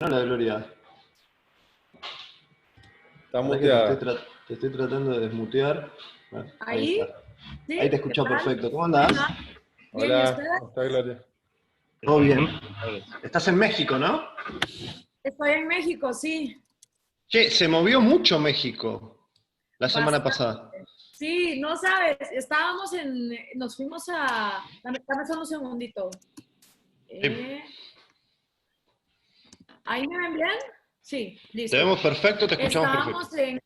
No, la Gloria. Está Ahora que muteada. te estoy tratando de desmutear. Bueno, ahí Ahí, está. Ahí te ¿sí? ¿Qué escucho tal? perfecto. ¿Cómo ¿Cómo andás? estás? Bien, ¿y Hola, ustedes? ¿cómo está Gloria? Todo bien. Hola. Estás en México, ¿no? Estoy en México, sí, Che, se movió mucho México la semana bastante. pasada. Sí, no sabes, nos fuimos dame solo un segundito. Sí. Eh, ¿Ahí me ven bien? Sí, Te listo. vemos perfecto, te escuchamos perfecto. Estábamos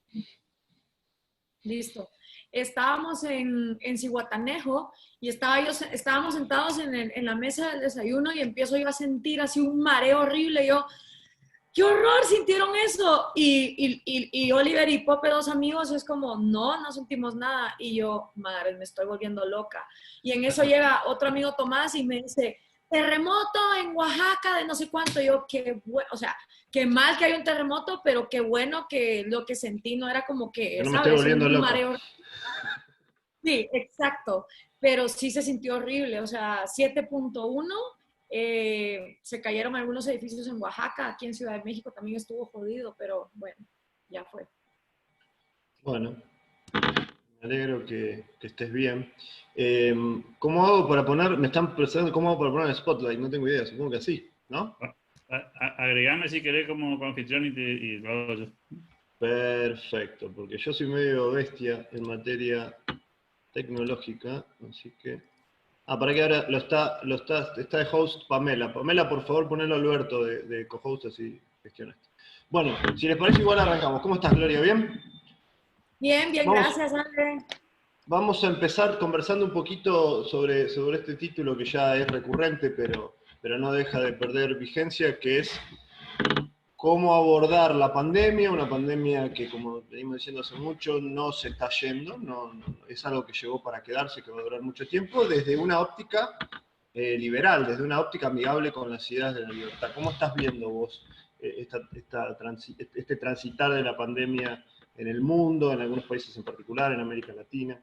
listo. Estábamos en Zihuatanejo y estábamos sentados en la mesa del desayuno y empiezo yo a sentir así un mareo horrible. Yo, ¡qué horror! ¿Sintieron eso? Y Oliver y Pope, dos amigos, es como, no sentimos nada. Y yo, madre, me estoy volviendo loca. Y en eso llega otro amigo Tomás y me dice, terremoto en Oaxaca de no sé cuánto. Y yo, qué bueno, o sea, qué mal que hay un terremoto, pero qué bueno que lo que sentí no era como Que que, no me estoy ¿sabes? volviendo Un loco. mareo. Sí, exacto. Pero sí se sintió horrible. O sea, 7.1. Se cayeron algunos edificios en Oaxaca, aquí en Ciudad de México también estuvo jodido, pero bueno, ya fue. Bueno, me alegro que estés bien. ¿Cómo hago para poner, me están preguntando cómo hago para poner el spotlight? No tengo idea, supongo que así, ¿no? Agregame si querés como anfitrión y lo hago yo. Perfecto, porque yo soy medio bestia en materia tecnológica, así que... Ah, para que ahora está de host Pamela. Pamela, por favor, ponelo a Alberto de co-host, así gestiona esto. Bueno, si les parece, igual arrancamos. ¿Cómo estás, Gloria? ¿Bien? Bien, bien, Vamos, gracias, Ale. vamos a empezar conversando un poquito sobre este título que ya es recurrente, pero no deja de perder vigencia, que es cómo abordar la pandemia, una pandemia que, como venimos diciendo hace mucho, no se está yendo, es algo que llegó para quedarse, que va a durar mucho tiempo, desde una óptica liberal, desde una óptica amigable con las ideas de la libertad. ¿Cómo estás viendo vos este transitar de la pandemia en el mundo, en algunos países en particular, en América Latina?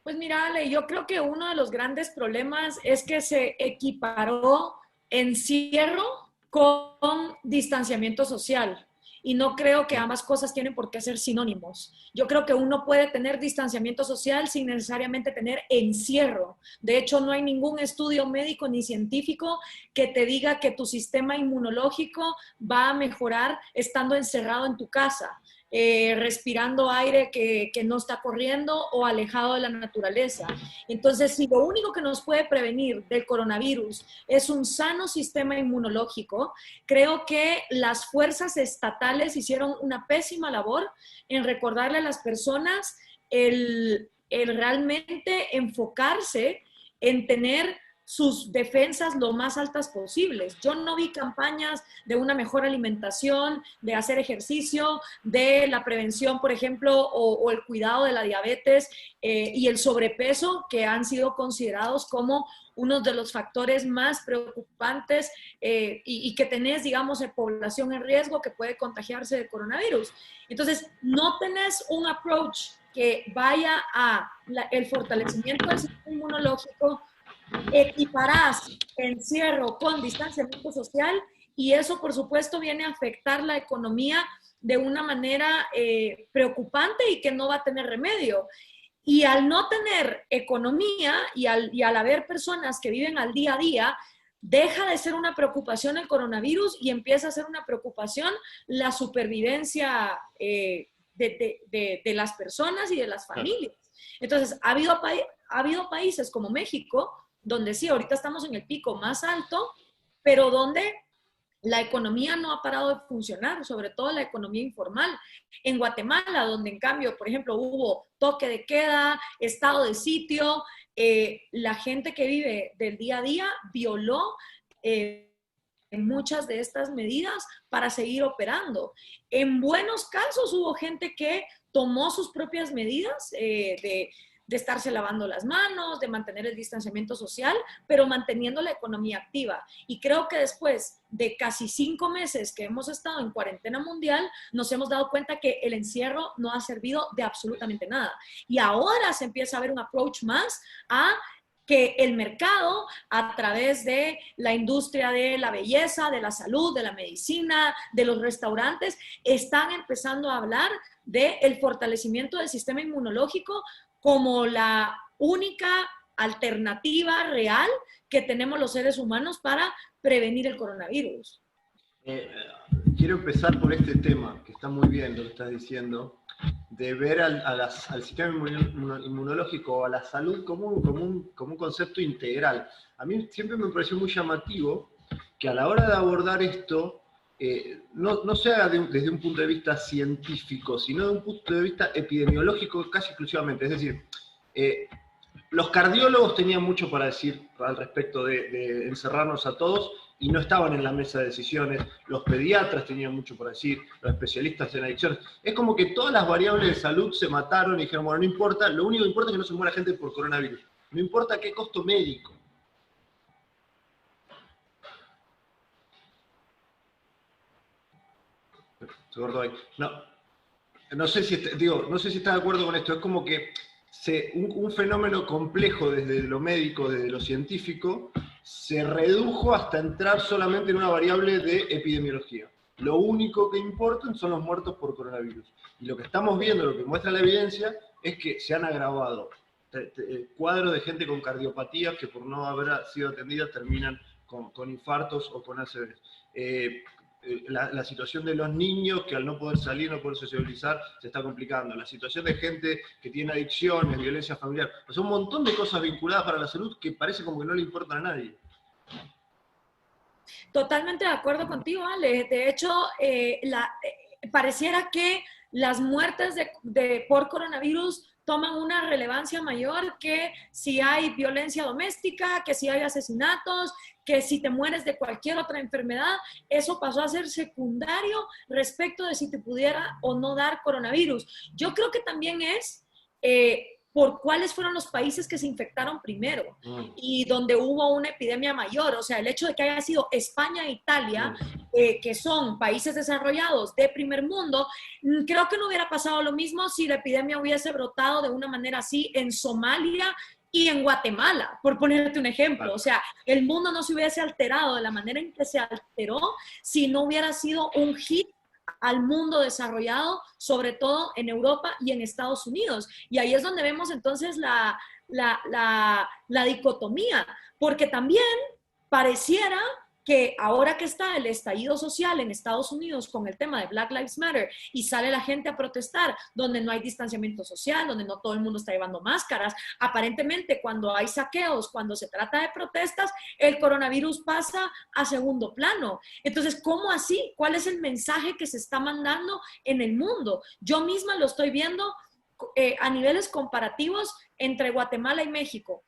Pues mira, Ale, yo creo que uno de los grandes problemas es que se equiparó encierro con distanciamiento social. Y no creo que ambas cosas tienen por qué ser sinónimos. Yo creo que uno puede tener distanciamiento social sin necesariamente tener encierro. De hecho, no hay ningún estudio médico ni científico que te diga que tu sistema inmunológico va a mejorar estando encerrado en tu casa. Respirando aire que no está corriendo o alejado de la naturaleza. Entonces, si lo único que nos puede prevenir del coronavirus es un sano sistema inmunológico, creo que las fuerzas estatales hicieron una pésima labor en recordarle a las personas el realmente enfocarse en tener sus defensas lo más altas posibles. Yo no vi campañas de una mejor alimentación, de hacer ejercicio, de la prevención, por ejemplo, o el cuidado de la diabetes y el sobrepeso, que han sido considerados como uno de los factores más preocupantes y que tenés, digamos, en población en riesgo que puede contagiarse de coronavirus. Entonces, no tenés un approach que vaya el fortalecimiento del sistema inmunológico, equiparás encierro con distanciamiento social y eso, por supuesto, viene a afectar la economía de una manera preocupante y que no va a tener remedio. Y al no tener economía y al haber personas que viven al día a día, deja de ser una preocupación el coronavirus y empieza a ser una preocupación la supervivencia de las personas y de las familias. Entonces, ha habido países como México donde sí, ahorita estamos en el pico más alto, pero donde la economía no ha parado de funcionar, sobre todo la economía informal. En Guatemala, donde en cambio, por ejemplo, hubo toque de queda, estado de sitio, la gente que vive del día a día violó muchas de estas medidas para seguir operando. En buenos casos hubo gente que tomó sus propias medidas de estarse lavando las manos, de mantener el distanciamiento social, pero manteniendo la economía activa. Y creo que después de casi 5 meses que hemos estado en cuarentena mundial, nos hemos dado cuenta que el encierro no ha servido de absolutamente nada. Y ahora se empieza a ver un approach más a que el mercado, a través de la industria de la belleza, de la salud, de la medicina, de los restaurantes, están empezando a hablar del fortalecimiento del sistema inmunológico como la única alternativa real que tenemos los seres humanos para prevenir el coronavirus. Quiero empezar por este tema, que está muy bien lo que estás diciendo, de ver al sistema inmunológico o a la salud como un concepto integral. A mí siempre me pareció muy llamativo que a la hora de abordar esto, no sea desde un punto de vista científico, sino de un punto de vista epidemiológico casi exclusivamente. Es decir, los cardiólogos tenían mucho para decir al respecto de encerrarnos a todos y no estaban en la mesa de decisiones. Los pediatras tenían mucho para decir, los especialistas en adicciones. Es como que todas las variables de salud se mataron y dijeron, bueno, no importa, lo único que importa es que no se muera gente por coronavirus. No importa qué costo médico. Se cortó ahí. No sé si estás de acuerdo con esto. Es como que un fenómeno complejo desde lo médico, desde lo científico, se redujo hasta entrar solamente en una variable de epidemiología. Lo único que importa son los muertos por coronavirus. Y lo que estamos viendo, lo que muestra la evidencia, es que se han agravado cuadros de gente con cardiopatías que por no haber sido atendidas terminan con infartos o con ACVs. La situación de los niños que al no poder salir, no poder socializar, se está complicando. La situación de gente que tiene adicciones, violencia familiar. O sea, un montón de cosas vinculadas para la salud que parece como que no le importan a nadie. Totalmente de acuerdo contigo, Ale. De hecho, pareciera que las muertes por coronavirus toman una relevancia mayor que si hay violencia doméstica, que si hay asesinatos, que si te mueres de cualquier otra enfermedad. Eso pasó a ser secundario respecto de si te pudiera o no dar coronavirus. Yo creo que también es por cuáles fueron los países que se infectaron primero y donde hubo una epidemia mayor. O sea, el hecho de que haya sido España e Italia, que son países desarrollados de primer mundo, creo que no hubiera pasado lo mismo si la epidemia hubiese brotado de una manera así en Somalia y en Guatemala, por ponerte un ejemplo. O sea, el mundo no se hubiese alterado de la manera en que se alteró si no hubiera sido un hit al mundo desarrollado, sobre todo en Europa y en Estados Unidos. Y ahí es donde vemos entonces la dicotomía, porque también pareciera que ahora que está el estallido social en Estados Unidos con el tema de Black Lives Matter y sale la gente a protestar donde no hay distanciamiento social, donde no todo el mundo está llevando máscaras, aparentemente cuando hay saqueos, cuando se trata de protestas, el coronavirus pasa a segundo plano. Entonces, ¿cómo así? ¿Cuál es el mensaje que se está mandando en el mundo? Yo misma lo estoy viendo a niveles comparativos entre Guatemala y México.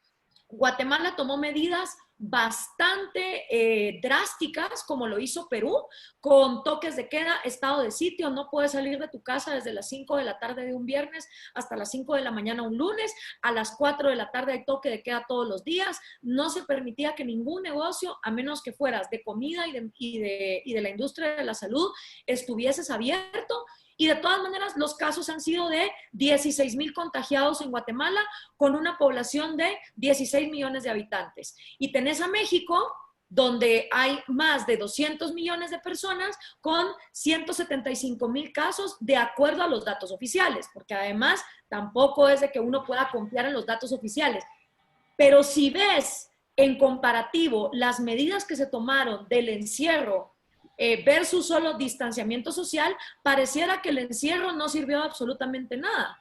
Guatemala tomó medidas bastante drásticas, como lo hizo Perú, con toques de queda, estado de sitio, no puedes salir de tu casa desde las 5 de la tarde de un viernes hasta las 5 de la mañana un lunes, a las 4 de la tarde hay toque de queda todos los días, no se permitía que ningún negocio, a menos que fueras de comida y de la industria de la salud, estuvieses abierto. Y de todas maneras, los casos han sido de 16,000 contagiados en Guatemala, con una población de 16 millones de habitantes. Y tenés a México, donde hay más de 200 millones de personas, con 175,000 casos, de acuerdo a los datos oficiales, porque además tampoco es de que uno pueda confiar en los datos oficiales. Pero si ves en comparativo las medidas que se tomaron del encierro versus solo distanciamiento social, pareciera que el encierro no sirvió de absolutamente nada.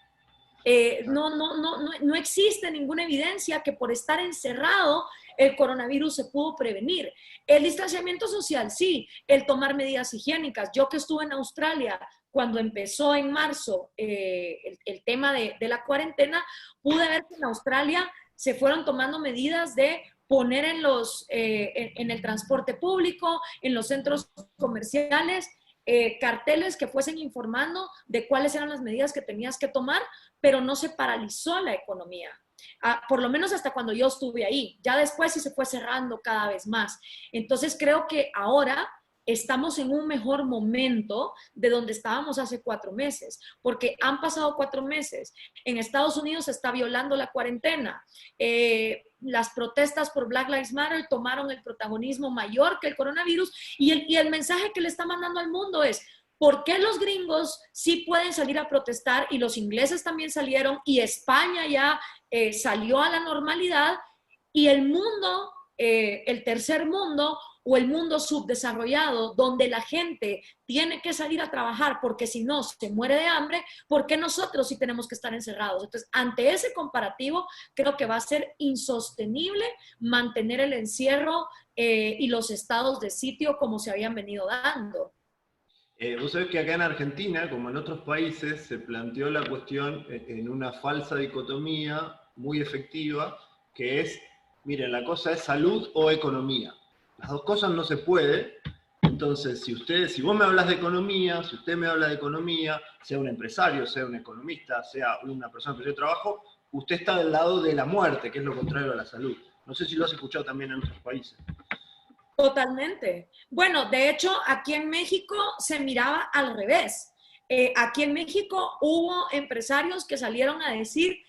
No existe ninguna evidencia que por estar encerrado el coronavirus se pudo prevenir. El distanciamiento social, sí, el tomar medidas higiénicas. Yo que estuve en Australia cuando empezó en marzo el tema de la cuarentena, pude ver que en Australia se fueron tomando medidas de poner en el transporte público, en los centros comerciales, carteles que fuesen informando de cuáles eran las medidas que tenías que tomar, pero no se paralizó la economía. Por lo menos hasta cuando yo estuve ahí. Ya después sí se fue cerrando cada vez más. Entonces creo que ahora estamos en un mejor momento de donde estábamos hace 4 meses, porque han pasado 4 meses. En Estados Unidos se está violando la cuarentena. Las protestas por Black Lives Matter tomaron el protagonismo mayor que el coronavirus, y el mensaje que le está mandando al mundo es: ¿por qué los gringos sí pueden salir a protestar y los ingleses también salieron y España ya salió a la normalidad, y el mundo, el tercer mundo o el mundo subdesarrollado, donde la gente tiene que salir a trabajar porque si no se muere de hambre, ¿por qué nosotros sí tenemos que estar encerrados? Entonces, ante ese comparativo, creo que va a ser insostenible mantener el encierro y los estados de sitio como se habían venido dando. Vos sabés que acá en Argentina, como en otros países, se planteó la cuestión en una falsa dicotomía muy efectiva, que es, miren, la cosa es salud o economía. Las dos cosas no se puede. Entonces, si vos me hablas de economía, si usted me habla de economía, sea un empresario, sea un economista, sea una persona que yo trabajo, usted está del lado de la muerte, que es lo contrario a la salud. No sé si lo has escuchado también en otros países. Totalmente. Bueno, de hecho, aquí en México se miraba al revés. Aquí en México hubo empresarios que salieron a decir: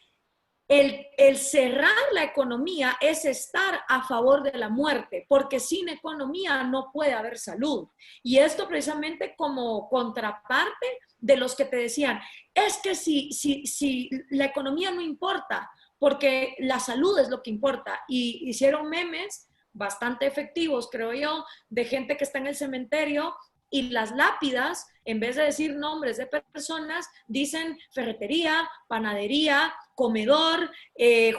el cerrar la economía es estar a favor de la muerte, porque sin economía no puede haber salud. Y esto precisamente como contraparte de los que te decían, es que si la economía no importa, porque la salud es lo que importa. Y hicieron memes bastante efectivos, creo yo, de gente que está en el cementerio y las lápidas, en vez de decir nombres de personas, dicen ferretería, panadería, comedor,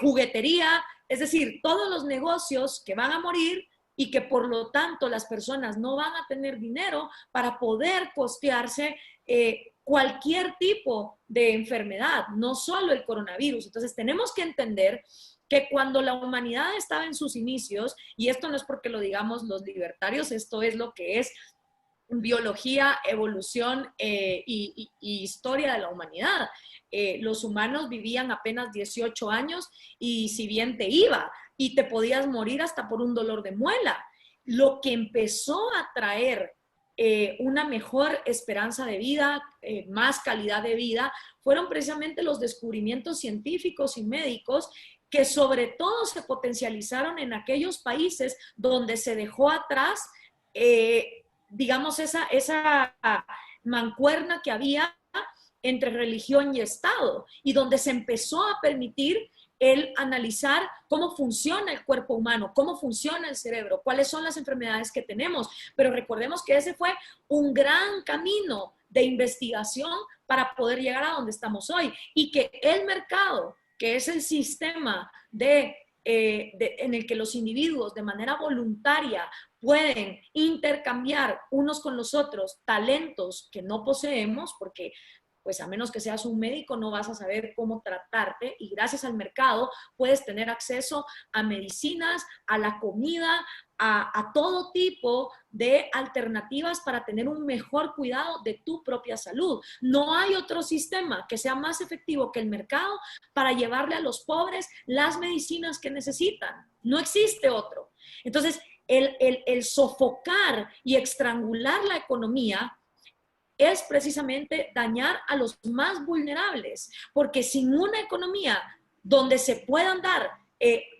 juguetería, es decir, todos los negocios que van a morir y que por lo tanto las personas no van a tener dinero para poder costearse cualquier tipo de enfermedad, no solo el coronavirus. Entonces tenemos que entender que cuando la humanidad estaba en sus inicios, y esto no es porque lo digamos los libertarios, esto es lo que es biología, evolución y historia de la humanidad. Los humanos vivían apenas 18 años y si bien te iba y te podías morir hasta por un dolor de muela. Lo que empezó a traer una mejor esperanza de vida, más calidad de vida, fueron precisamente los descubrimientos científicos y médicos que sobre todo se potencializaron en aquellos países donde se dejó atrás digamos, esa mancuerna que había entre religión y Estado, y donde se empezó a permitir el analizar cómo funciona el cuerpo humano, cómo funciona el cerebro, cuáles son las enfermedades que tenemos. Pero recordemos que ese fue un gran camino de investigación para poder llegar a donde estamos hoy, y que el mercado, que es el sistema en el que los individuos de manera voluntaria pueden intercambiar unos con los otros talentos que no poseemos, porque pues a menos que seas un médico no vas a saber cómo tratarte, y gracias al mercado puedes tener acceso a medicinas, a la comida, a todo tipo de alternativas para tener un mejor cuidado de tu propia salud. No hay otro sistema que sea más efectivo que el mercado para llevarle a los pobres las medicinas que necesitan. No existe otro. Entonces, el sofocar y estrangular la economía es precisamente dañar a los más vulnerables, porque sin una economía donde se puedan dar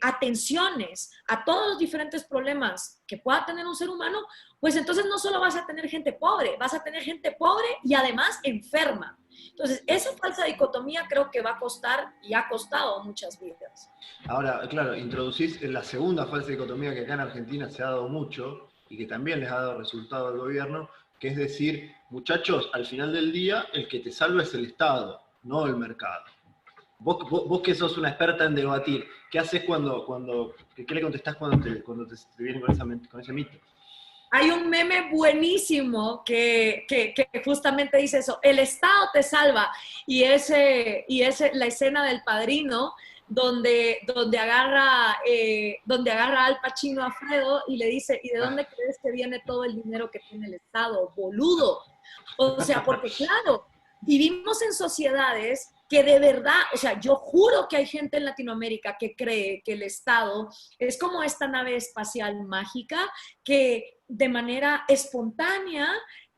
atenciones a todos los diferentes problemas que pueda tener un ser humano, pues entonces no solo vas a tener gente pobre, vas a tener gente pobre y además enferma. Entonces, esa falsa dicotomía creo que va a costar y ha costado muchas vidas. Ahora, claro, introducís la segunda falsa dicotomía que acá en Argentina se ha dado mucho y que también les ha dado resultado al gobierno, que es decir, muchachos, al final del día el que te salva es el Estado, no el mercado. Vos que sos una experta en debatir, ¿qué haces qué le contestás cuando te vienen con ese mito? Hay un meme buenísimo que justamente dice eso: el Estado te salva, y ese la escena del Padrino, donde agarra Al Pacino a Fredo y le dice: ¿y de dónde crees que viene todo el dinero que tiene el Estado, boludo? O sea, porque claro, vivimos en sociedades que de verdad, o sea, yo juro que hay gente en Latinoamérica que cree que el Estado es como esta nave espacial mágica que de manera espontánea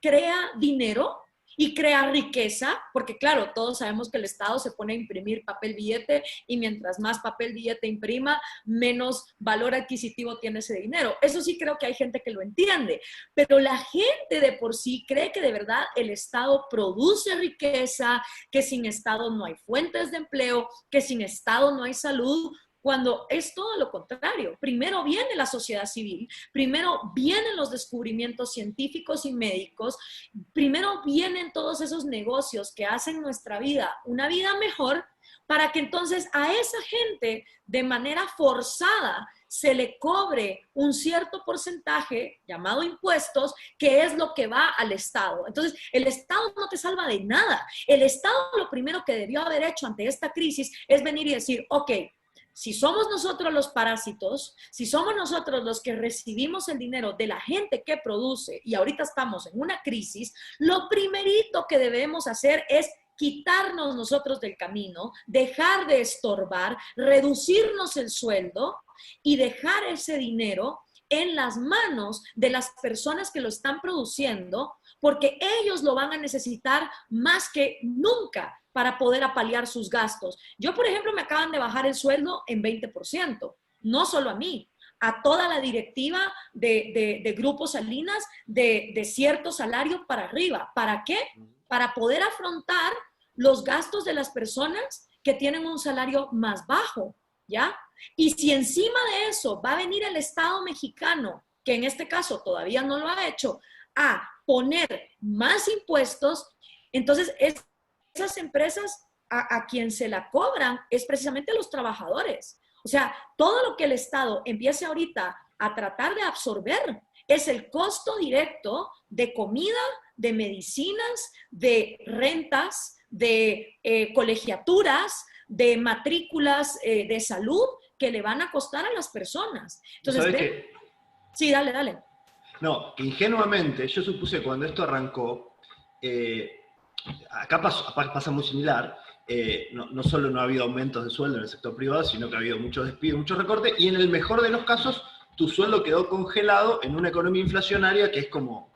crea dinero y crea riqueza, porque claro, todos sabemos que el Estado se pone a imprimir papel billete y mientras más papel billete imprima, menos valor adquisitivo tiene ese dinero. Eso sí creo que hay gente que lo entiende, pero la gente de por sí cree que de verdad el Estado produce riqueza, que sin Estado no hay fuentes de empleo, que sin Estado no hay salud, cuando es todo lo contrario. Primero viene la sociedad civil, primero vienen los descubrimientos científicos y médicos, primero vienen todos esos negocios que hacen nuestra vida una vida mejor, para que entonces a esa gente de manera forzada se le cobre un cierto porcentaje llamado impuestos, que es lo que va al Estado. Entonces, el Estado no te salva de nada. El Estado lo primero que debió haber hecho ante esta crisis es venir y decir, ok, si somos nosotros los parásitos, si somos nosotros los que recibimos el dinero de la gente que produce y ahorita estamos en una crisis, lo primerito que debemos hacer es quitarnos nosotros del camino, dejar de estorbar, reducirnos el sueldo y dejar ese dinero en las manos de las personas que lo están produciendo, porque ellos lo van a necesitar más que nunca para poder apalear sus gastos. Yo, por ejemplo, me acaban de bajar el sueldo en 20%, no solo a mí, a toda la directiva de Grupo Salinas de cierto salario para arriba. ¿Para qué? Para poder afrontar los gastos de las personas que tienen un salario más bajo, ¿ya? Y si encima de eso va a venir el Estado mexicano, que en este caso todavía no lo ha hecho, a poner más impuestos, entonces esas empresas a quien se la cobran es precisamente a los trabajadores. O sea, todo lo que el Estado empiece ahorita a tratar de absorber es el costo directo de comida, de medicinas, de rentas, de colegiaturas, de matrículas de salud que le van a costar a las personas. Entonces, sí, dale, dale. No, ingenuamente, yo supuse cuando esto arrancó, acá pasa muy similar, no solo no ha habido aumentos de sueldo en el sector privado, sino que ha habido muchos despidos, muchos recortes, y en el mejor de los casos, tu sueldo quedó congelado en una economía inflacionaria que es como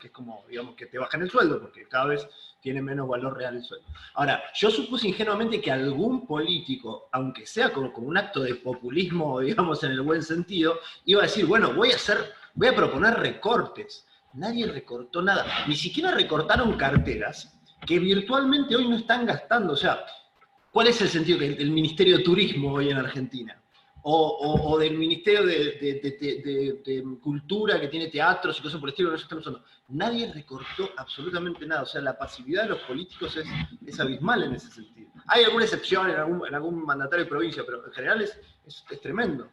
digamos, que te bajan el sueldo, porque cada vez tiene menos valor real el sueldo. Ahora, yo supuse ingenuamente que algún político, aunque sea como un acto de populismo, digamos, en el buen sentido, iba a decir, bueno, voy a proponer recortes. Nadie recortó nada, ni siquiera recortaron carteras que virtualmente hoy no están gastando. O sea, ¿cuál es el sentido del Ministerio de Turismo hoy en Argentina? O del Ministerio de Cultura, que tiene teatros y cosas por el estilo, que no estamos usando. Nadie recortó absolutamente nada. O sea, la pasividad de los políticos es abismal en ese sentido. Hay alguna excepción en algún mandatario de provincia, pero en general es tremendo.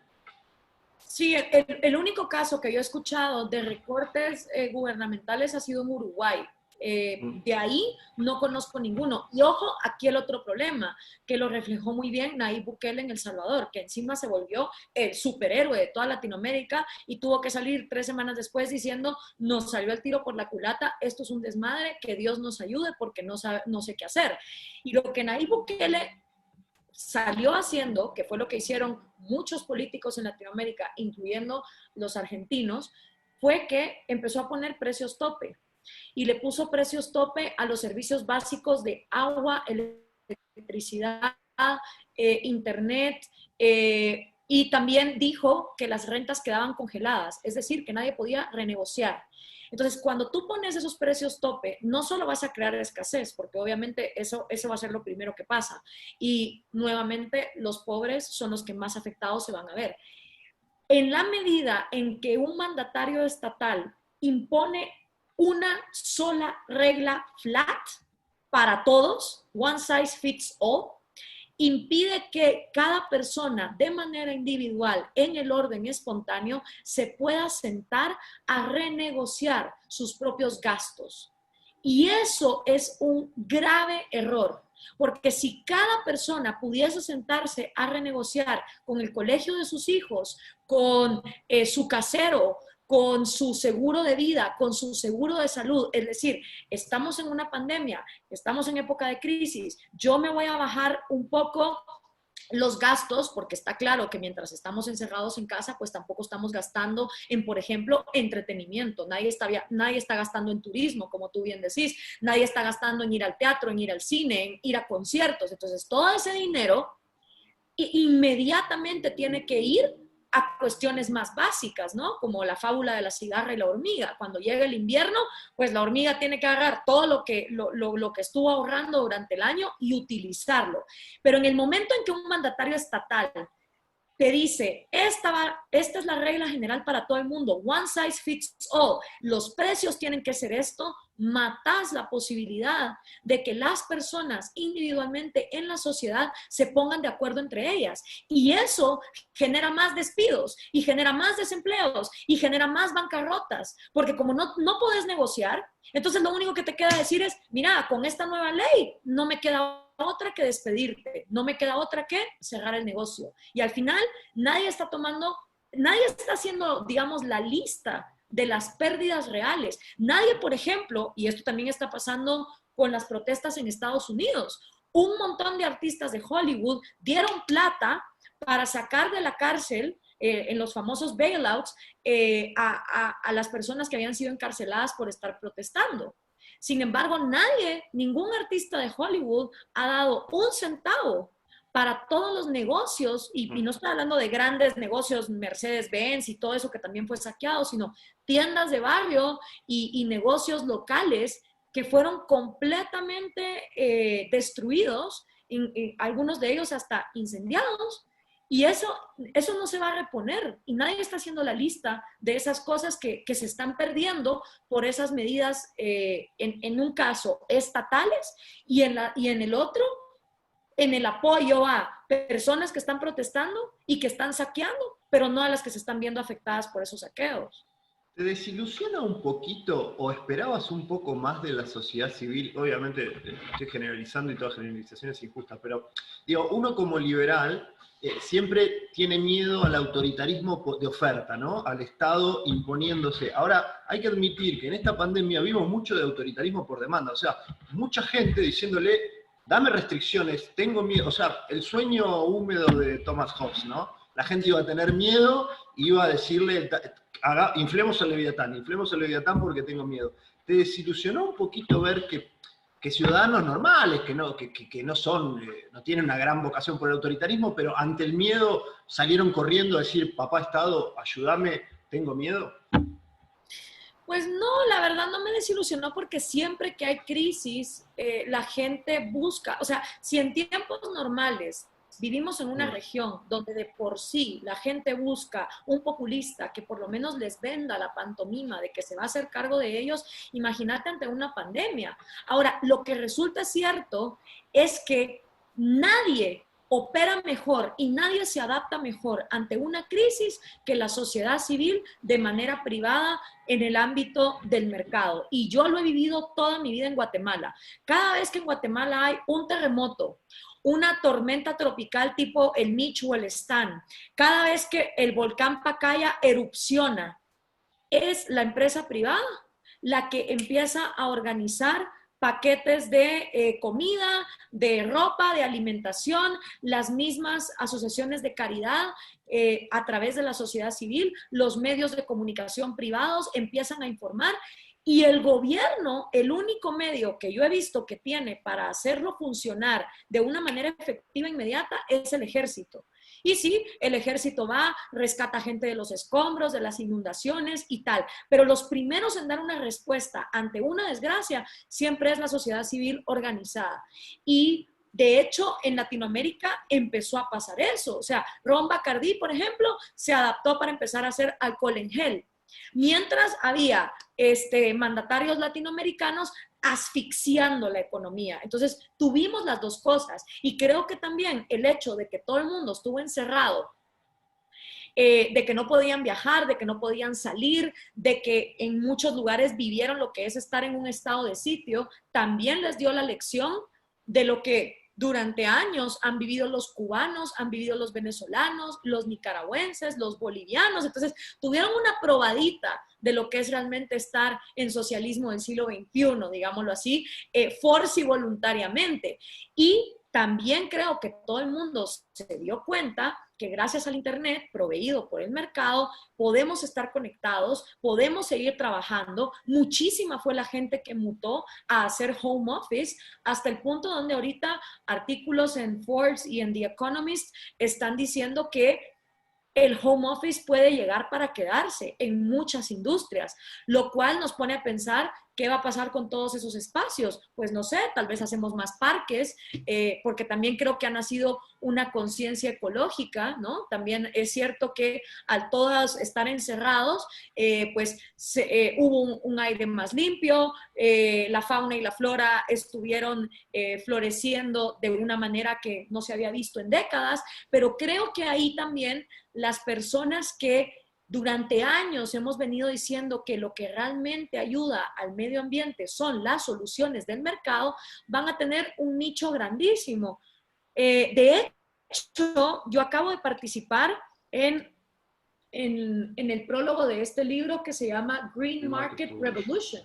Sí, el único caso que yo he escuchado de recortes gubernamentales ha sido en Uruguay. De ahí no conozco ninguno. Y ojo, aquí el otro problema, que lo reflejó muy bien Nayib Bukele en El Salvador, que encima se volvió el superhéroe de toda Latinoamérica y tuvo que salir 3 semanas después diciendo, nos salió el tiro por la culata, esto es un desmadre, que Dios nos ayude porque no sé qué hacer. Y lo que Nayib Bukele salió haciendo, que fue lo que hicieron muchos políticos en Latinoamérica, incluyendo los argentinos, fue que empezó a poner precios tope. Y le puso precios tope a los servicios básicos de agua, electricidad, internet, y también dijo que las rentas quedaban congeladas, es decir, que nadie podía renegociar. Entonces, cuando tú pones esos precios tope, no solo vas a crear escasez, porque obviamente eso va a ser lo primero que pasa. Y nuevamente, los pobres son los que más afectados se van a ver. En la medida en que un mandatario estatal impone una sola regla flat para todos, one size fits all, impide que cada persona de manera individual en el orden espontáneo se pueda sentar a renegociar sus propios gastos. Y eso es un grave error, porque si cada persona pudiese sentarse a renegociar con el colegio de sus hijos, con su casero, con su seguro de vida, con su seguro de salud. Es decir, estamos en una pandemia, estamos en época de crisis, yo me voy a bajar un poco los gastos, porque está claro que mientras estamos encerrados en casa, pues tampoco estamos gastando en, por ejemplo, entretenimiento. Nadie está gastando en turismo, como tú bien decís. Nadie está gastando en ir al teatro, en ir al cine, en ir a conciertos. Entonces, todo ese dinero inmediatamente tiene que ir a cuestiones más básicas, ¿no? Como la fábula de la cigarra y la hormiga. Cuando llega el invierno, pues la hormiga tiene que agarrar todo lo que estuvo ahorrando durante el año y utilizarlo. Pero en el momento en que un mandatario estatal te dice, esta es la regla general para todo el mundo, one size fits all, los precios tienen que ser esto, matas la posibilidad de que las personas individualmente en la sociedad se pongan de acuerdo entre ellas. Y eso genera más despidos y genera más desempleos y genera más bancarrotas, porque como no podés negociar, entonces lo único que te queda decir es, mira, con esta nueva ley no me queda otra que despedirte, no me queda otra que cerrar el negocio. Y al final nadie está haciendo, digamos, la lista de las pérdidas reales. Nadie, por ejemplo, y esto también está pasando con las protestas en Estados Unidos, un montón de artistas de Hollywood dieron plata para sacar de la cárcel en los famosos bailouts a las personas que habían sido encarceladas por estar protestando. Sin embargo, ningún artista de Hollywood ha dado un centavo para todos los negocios, y no estoy hablando de grandes negocios, Mercedes-Benz y todo eso que también fue saqueado, sino tiendas de barrio y negocios locales que fueron completamente destruidos, algunos de ellos hasta incendiados. Y eso no se va a reponer y nadie está haciendo la lista de esas cosas que se están perdiendo por esas medidas, en un caso, estatales y en el otro, en el apoyo a personas que están protestando y que están saqueando, pero no a las que se están viendo afectadas por esos saqueos. ¿Te desilusiona un poquito o esperabas un poco más de la sociedad civil? Obviamente estoy generalizando y toda generalización es injusta, pero digo, uno como liberal siempre tiene miedo al autoritarismo de oferta, ¿no? Al Estado imponiéndose. Ahora, hay que admitir que en esta pandemia vimos mucho de autoritarismo por demanda, o sea, mucha gente diciéndole, dame restricciones, tengo miedo, o sea, el sueño húmedo de Thomas Hobbes, ¿no? La gente iba a tener miedo, iba a decirle, inflemos el Leviatán porque tengo miedo. ¿Te desilusionó un poquito ver que ciudadanos normales, que no tienen una gran vocación por el autoritarismo, pero ante el miedo salieron corriendo a decir, papá Estado, ayúdame, tengo miedo? Pues no, la verdad no me desilusionó porque siempre que hay crisis, la gente busca, o sea, si en tiempos normales vivimos en una región donde de por sí la gente busca un populista que por lo menos les venda la pantomima de que se va a hacer cargo de ellos, imagínate ante una pandemia. Ahora, lo que resulta cierto es que nadie opera mejor y nadie se adapta mejor ante una crisis que la sociedad civil de manera privada en el ámbito del mercado. Y yo lo he vivido toda mi vida en Guatemala. Cada vez que en Guatemala hay un terremoto, una tormenta tropical tipo el Mitch o el Stan, cada vez que el volcán Pacaya erupciona, es la empresa privada la que empieza a organizar paquetes de comida, de ropa, de alimentación, las mismas asociaciones de caridad a través de la sociedad civil, los medios de comunicación privados empiezan a informar. Y el gobierno, el único medio que yo he visto que tiene para hacerlo funcionar de una manera efectiva e inmediata es el ejército. Y sí, el ejército va, rescata gente de los escombros, de las inundaciones y tal. Pero los primeros en dar una respuesta ante una desgracia siempre es la sociedad civil organizada. Y de hecho, en Latinoamérica empezó a pasar eso. O sea, Ron Bacardí, por ejemplo, se adaptó para empezar a hacer alcohol en gel. Mientras había mandatarios latinoamericanos asfixiando la economía. Entonces, tuvimos las dos cosas. Y creo que también el hecho de que todo el mundo estuvo encerrado, de que no podían viajar, de que no podían salir, de que en muchos lugares vivieron lo que es estar en un estado de sitio, también les dio la lección de lo que durante años han vivido los cubanos, han vivido los venezolanos, los nicaragüenses, los bolivianos. Entonces, tuvieron una probadita de lo que es realmente estar en socialismo del siglo XXI, digámoslo así, forci voluntariamente. Y también creo que todo el mundo se dio cuenta que gracias al Internet, proveído por el mercado, podemos estar conectados, podemos seguir trabajando. Muchísima fue la gente que mutó a hacer home office, hasta el punto donde ahorita artículos en Forbes y en The Economist están diciendo que el home office puede llegar para quedarse en muchas industrias, lo cual nos pone a pensar qué va a pasar con todos esos espacios. Pues no sé, tal vez hacemos más parques, porque también creo que ha nacido una conciencia ecológica, ¿no? También es cierto que al todos estar encerrados, hubo un aire más limpio, la fauna y la flora estuvieron floreciendo de una manera que no se había visto en décadas, pero creo que ahí también las personas que durante años hemos venido diciendo que lo que realmente ayuda al medio ambiente son las soluciones del mercado, van a tener un nicho grandísimo. De hecho, yo acabo de participar en el prólogo de este libro que se llama Green Market Revolution.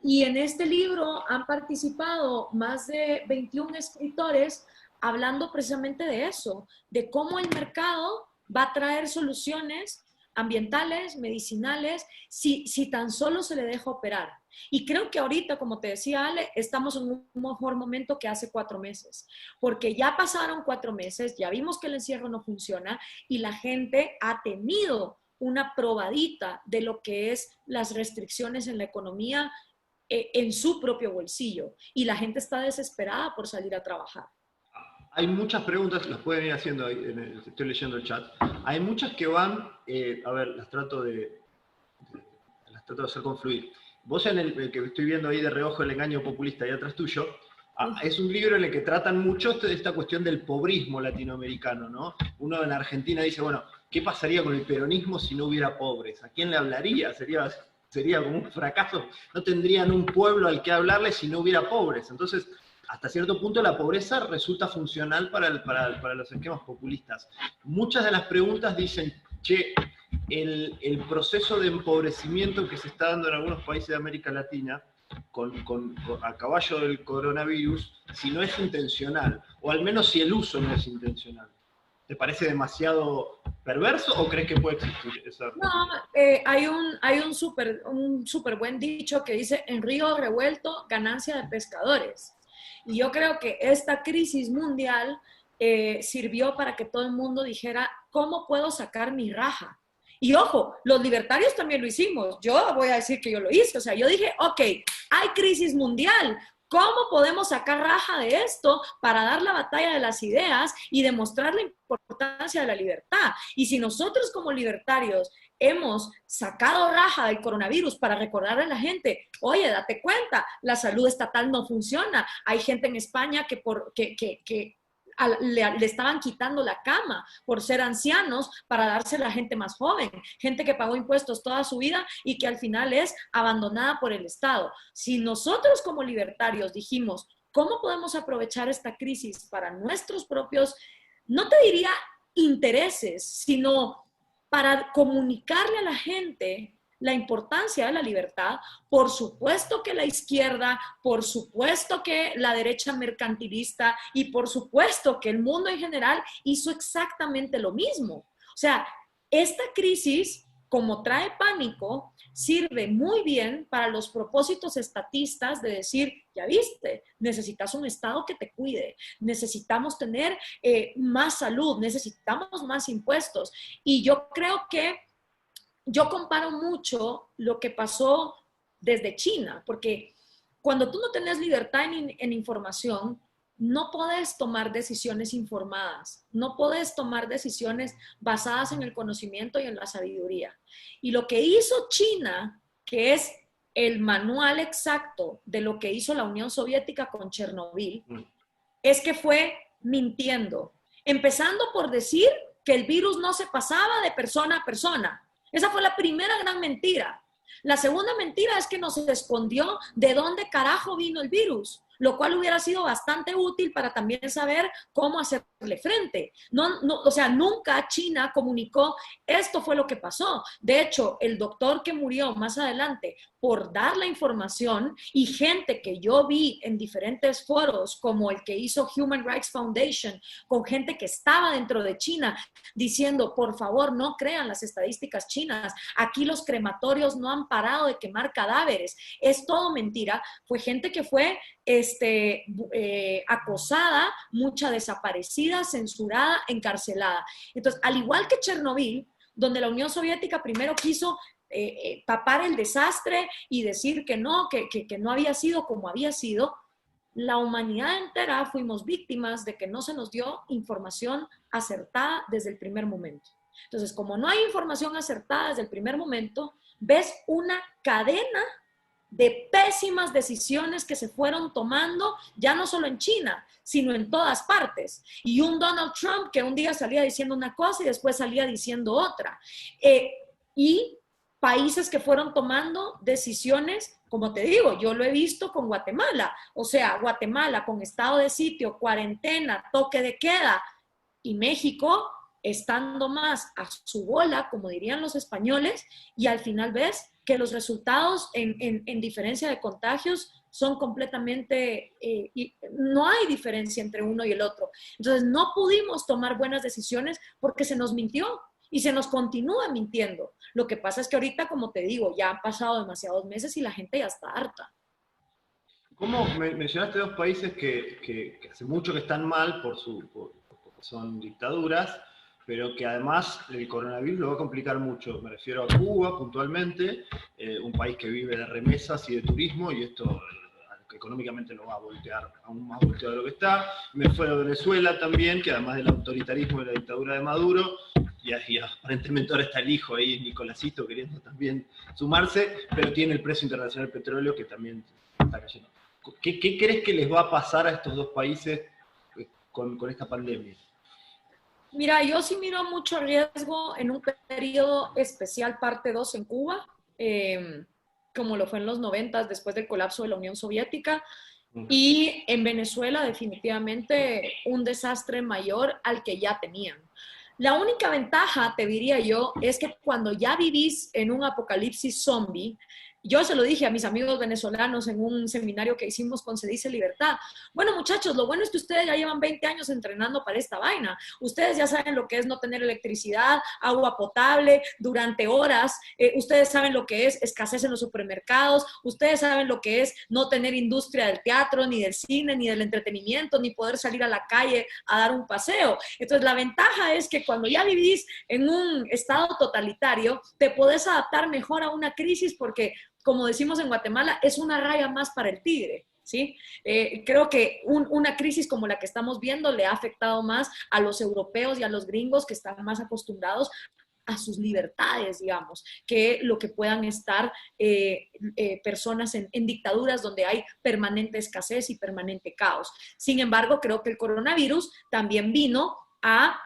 Y en este libro han participado más de 21 escritores hablando precisamente de eso, de cómo el mercado va a traer soluciones ambientales, medicinales, si tan solo se le deja operar. Y creo que ahorita, como te decía Ale, estamos en un mejor momento que hace 4 meses, porque ya pasaron 4 meses, ya vimos que el encierro no funciona y la gente ha tenido una probadita de lo que es las restricciones en la economía en su propio bolsillo. Y la gente está desesperada por salir a trabajar. Hay muchas preguntas, las pueden ir haciendo ahí, estoy leyendo el chat. Hay muchas que van, a ver, las trato de hacer confluir. Vos en el que estoy viendo ahí de reojo, El engaño populista, ahí atrás tuyo, es un libro en el que tratan mucho esta cuestión del pobrismo latinoamericano, ¿no? Uno en Argentina dice, bueno, ¿qué pasaría con el peronismo si no hubiera pobres? ¿A quién le hablaría? Sería como un fracaso. No tendrían un pueblo al que hablarle si no hubiera pobres. Entonces, hasta cierto punto la pobreza resulta funcional para los esquemas populistas. Muchas de las preguntas dicen, che, el proceso de empobrecimiento que se está dando en algunos países de América Latina, a caballo del coronavirus, si no es intencional, o al menos si el uso no es intencional. ¿Te parece demasiado perverso o crees que puede existir esa? No, hay un súper buen dicho que dice, en río revuelto, ganancia de pescadores. Y yo creo que esta crisis mundial sirvió para que todo el mundo dijera, ¿cómo puedo sacar mi raja? Y ojo, los libertarios también lo hicimos. Yo voy a decir que yo lo hice. O sea, yo dije, ok, hay crisis mundial. ¿Cómo podemos sacar raja de esto para dar la batalla de las ideas y demostrar la importancia de la libertad? Y si nosotros como libertarios hemos sacado raja del coronavirus para recordarle a la gente, oye, date cuenta, la salud estatal no funciona. Hay gente en España que le estaban quitando la cama por ser ancianos para dársela a la gente más joven, gente que pagó impuestos toda su vida y que al final es abandonada por el Estado. Si nosotros como libertarios dijimos, ¿cómo podemos aprovechar esta crisis para nuestros propios, no te diría intereses, sino para comunicarle a la gente la importancia de la libertad? Por supuesto que la izquierda, por supuesto que la derecha mercantilista y por supuesto que el mundo en general hizo exactamente lo mismo. O sea, esta crisis, como trae pánico, sirve muy bien para los propósitos estatistas de decir, ya viste, necesitas un Estado que te cuide, necesitamos tener más salud, necesitamos más impuestos. Y yo creo que yo comparo mucho lo que pasó desde China, porque cuando tú no tenés libertad en información, no podés tomar decisiones informadas, no podés tomar decisiones basadas en el conocimiento y en la sabiduría. Y lo que hizo China, que es el manual exacto de lo que hizo la Unión Soviética con Chernobyl, es que fue mintiendo, empezando por decir que el virus no se pasaba de persona a persona. Esa fue la primera gran mentira. La segunda mentira es que nos escondió de dónde carajo vino el virus. lo cual hubiera sido bastante útil para también saber cómo hacerle frente. O sea, nunca China comunicó, esto fue lo que pasó. De hecho, el doctor que murió más adelante por dar la información y gente que yo vi en diferentes foros, como el que hizo Human Rights Foundation, con gente que estaba dentro de China, diciendo, por favor, no crean las estadísticas chinas, aquí los crematorios no han parado de quemar cadáveres, es todo mentira. Fue gente que fue acosada, mucha desaparecida, censurada, encarcelada. Entonces, al igual que Chernobyl, donde la Unión Soviética primero quiso tapar el desastre y decir que no había sido como había sido, la humanidad entera fuimos víctimas de que no se nos dio información acertada desde el primer momento. Entonces, como no hay información acertada desde el primer momento, ves una cadena de pésimas decisiones que se fueron tomando, ya no solo en China, sino en todas partes. Y un Donald Trump que un día salía diciendo una cosa y después salía diciendo otra. Y países que fueron tomando decisiones, como te digo, yo lo he visto con Guatemala. O sea, Guatemala con estado de sitio, cuarentena, toque de queda, y México estando más a su bola, como dirían los españoles, y al final ves que los resultados en diferencia de contagios son completamente, no hay diferencia entre uno y el otro. Entonces no pudimos tomar buenas decisiones porque se nos mintió y se nos continúa mintiendo. Lo que pasa es que ahorita, como te digo, ya han pasado demasiados meses y la gente ya está harta. ¿Cómo mencionaste dos países que hace mucho que están mal porque son dictaduras, pero que además el coronavirus lo va a complicar mucho? Me refiero a Cuba puntualmente, un país que vive de remesas y de turismo, y esto económicamente lo va a voltear aún más volteado de lo que está. Me fue a Venezuela también, que además del autoritarismo de la dictadura de Maduro, y aparentemente ahora está el hijo ahí, Nicolásito, queriendo también sumarse, pero tiene el precio internacional del petróleo que también está cayendo. ¿Qué crees que les va a pasar a estos dos países con esta pandemia? Mira, yo sí miro mucho riesgo en un periodo especial, parte 2 en Cuba, como lo fue en los 90 después del colapso de la Unión Soviética, y en Venezuela definitivamente un desastre mayor al que ya tenían. La única ventaja, te diría yo, es que cuando ya vivís en un apocalipsis zombie, yo se lo dije a mis amigos venezolanos en un seminario que hicimos con Se Dice Libertad. Bueno, muchachos, lo bueno es que ustedes ya llevan 20 años entrenando para esta vaina. Ustedes ya saben lo que es no tener electricidad, agua potable durante horas. Ustedes saben lo que es escasez en los supermercados. Ustedes saben lo que es no tener industria del teatro, ni del cine, ni del entretenimiento, ni poder salir a la calle a dar un paseo. Entonces, la ventaja es que cuando ya vivís en un estado totalitario, te podés adaptar mejor a una crisis porque, como decimos en Guatemala, es una raya más para el tigre, ¿sí? Creo que una crisis como la que estamos viendo le ha afectado más a los europeos y a los gringos que están más acostumbrados a sus libertades, digamos, que lo que puedan estar personas en dictaduras donde hay permanente escasez y permanente caos. Sin embargo, creo que el coronavirus también vino a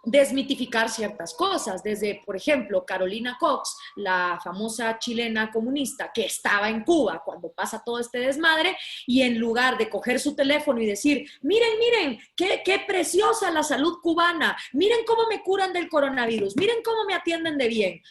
desmitificar ciertas cosas, desde, por ejemplo, Carolina Cox, la famosa chilena comunista que estaba en Cuba cuando pasa todo este desmadre, y en lugar de coger su teléfono y decir, miren, qué preciosa la salud cubana, miren cómo me curan del coronavirus, miren cómo me atienden de bien.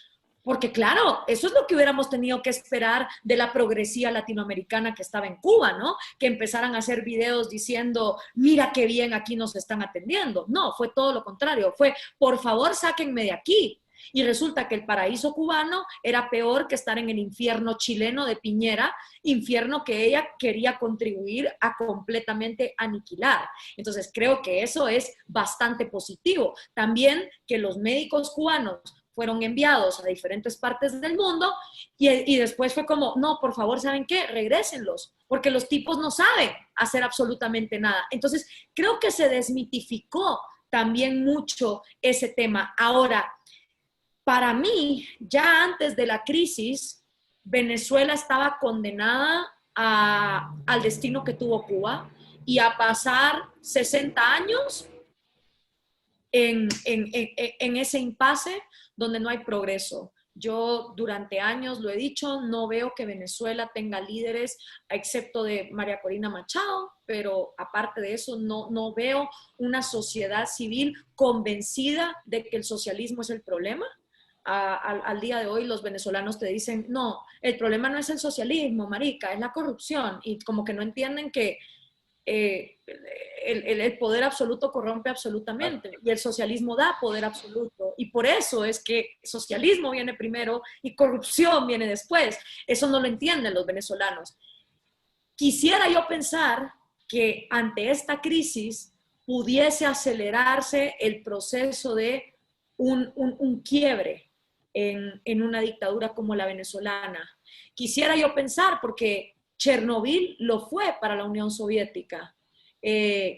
Porque claro, eso es lo que hubiéramos tenido que esperar de la progresía latinoamericana que estaba en Cuba, ¿no? Que empezaran a hacer videos diciendo, mira qué bien aquí nos están atendiendo. No, fue todo lo contrario. Fue, por favor, sáquenme de aquí. Y resulta que el paraíso cubano era peor que estar en el infierno chileno de Piñera, infierno que ella quería contribuir a completamente aniquilar. Entonces, creo que eso es bastante positivo. También que los médicos cubanos fueron enviados a diferentes partes del mundo y después fue como, no, por favor, ¿saben qué? Regrésenlos, porque los tipos no saben hacer absolutamente nada. Entonces, creo que se desmitificó también mucho ese tema. Ahora, para mí, ya antes de la crisis, Venezuela estaba condenada al destino que tuvo Cuba y a pasar 60 años en ese impasse donde no hay progreso. Yo durante años lo he dicho, no veo que Venezuela tenga líderes, excepto de María Corina Machado, pero aparte de eso no veo una sociedad civil convencida de que el socialismo es el problema. Al día de hoy los venezolanos te dicen, no, el problema no es el socialismo, marica, es la corrupción, y como que no entienden que eh, el poder absoluto corrompe absolutamente y el socialismo da poder absoluto, y por eso es que socialismo viene primero y corrupción viene después. Eso no lo entienden los venezolanos. Quisiera yo pensar que ante esta crisis pudiese acelerarse el proceso de un quiebre en una dictadura como la venezolana. Quisiera yo pensar, porque Chernobyl lo fue para la Unión Soviética.